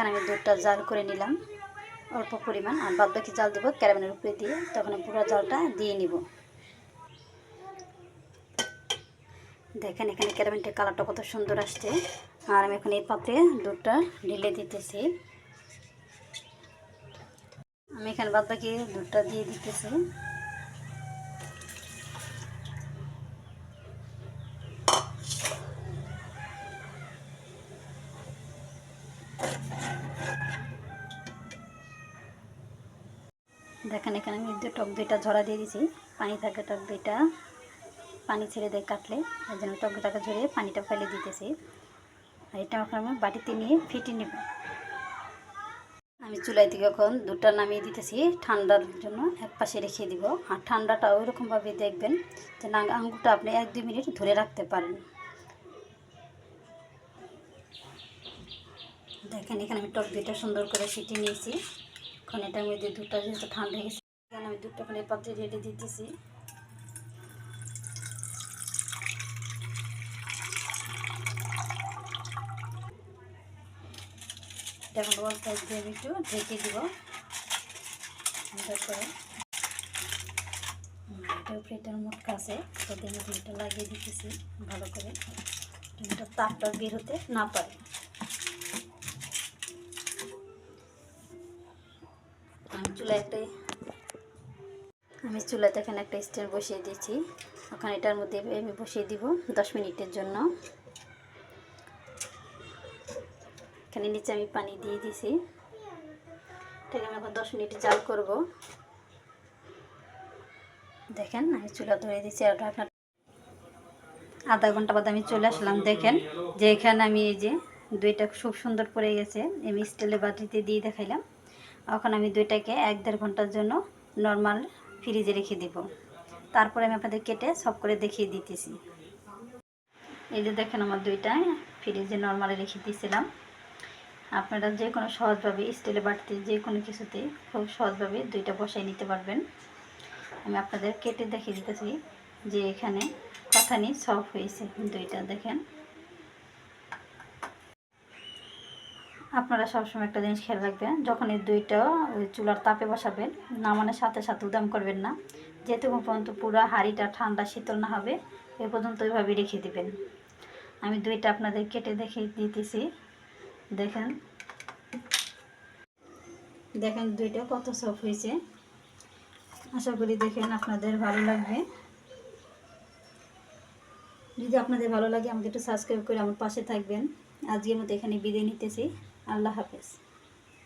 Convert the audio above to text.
এখানে আমি দুধটা জাল করে নিলাম অল্প পরিমাণ, আর বাদ বাকি জাল দেবো ক্যারামেলের উপরে দিয়ে, তখন পুরো জালটা দিয়ে নিব। দেখেন এখানে ক্যারামেলটার কালারটা কত সুন্দর আসছে। আর আমি এখন এই পাত্রে দুধটা ঢেলে দিতেছি। আমি এখানে বাদ বাকি দুধটা দিয়ে দিতেছি। দেখেন এখানে আমি টক দইটা ঝরা দিয়ে দিয়েছি। পানি থাকে টক দইটা পানি ছেড়ে দেয় কাটলে, এই জন্য টক দইটাকে ঝরিয়ে পানিটা ফেলে দিতেছি। আর এটা এখন আমি বাটিতে নিয়ে ফেটে নেব। আমি চুলাই থেকে এখন দুধটা নামিয়ে দিতেছি ঠান্ডার জন্য, এক পাশে রেখে দিব। আর ঠান্ডাটা ওইরকমভাবে দেখবেন যে আঙুরটা আপনি 1-2 মিনিট ধরে রাখতে পারেন। দেখেন এখানে আমি টক দইটা সুন্দর করে ফেটে নিয়েছি। এখন এটার মধ্যে দুধটা যেহেতু ঠান্ডা হয়ে গেছে, এখানে আমি দুধটা এখন এই পাত্রে রেডে দিতেছি। এখন ওয়াল সাইড দিয়ে আমি একটু ঢেকে দিব সুন্দর করে। এটার উপরে এটার মোটকা আছে, ওদের মধ্যে এটা লাগিয়ে দিতেছি ভালো করে, এটা তাপটা বের হতে না পারে। আমি চুলাতে এখানে একটা স্ট্যান্ড বসিয়ে দিয়েছি। ওখানে এটার মধ্যে আমি বসিয়ে দিব 10 মিনিটের জন্য। এখানে নিচে আমি পানি দিয়ে দিয়েছি। এটাকে আমি এখন 10 মিনিট জাল করব। দেখেন আমি চুলা ধরে দিয়েছি। আর ঢাকনা আধা ঘন্টা বাদে আমি চলে আসলাম। দেখেন যে এখানে আমি এই যে দইটা খুব সুন্দর পড়ে গেছে। আমি স্টিলের বাটিতে দিয়ে দেখাইলাম। এখন আমি দইটাকে 1-1.5 ঘন্টার জন্য নর্মাল ফ্রিজে রেখে দিব। তারপরে আমি আপনাদের কেটে সব করে দেখিয়ে দিতেছি। এই যে দেখেন আমার দইটা ফ্রিজে নর্মালে রেখে দিয়েছিলাম। আপনারা যে কোনো সহজভাবে স্টিলের বাটিতে যে কোনো কিছুতে খুব সহজভাবে দইটা বসাই নিতে পারবেন। আমি আপনাদের কেটে দেখিয়ে দিতেছি যে এখানে কথানি সফট হয়েছে দইটা। দেখেন আপনারা সবসময় একটা জিনিস খেয়াল রাখবেন, যখন এই দইটা ওই চুলার তাপে বসাবেন, নামানোর সাথে সাথে উদাম করবেন না। যেতক্ষণ পর্যন্ত পুরো হাঁড়িটা ঠান্ডা শীতল না হবে এ পর্যন্ত ওইভাবে রেখে দিবেন। আমি দইটা আপনাদের কেটে দেখিয়ে দিতেছি। দেখেন দেখেন দইটা কত সফট হয়েছে। আশা করি দেখেন আপনাদের ভালো লাগবে। যদি আপনাদের ভালো লাগে আমাকে একটু সাবস্ক্রাইব করে আমার পাশে থাকবেন। আজকের মতো এখানে বিদায় নিতেছি। আল্লাহ হাফেজ।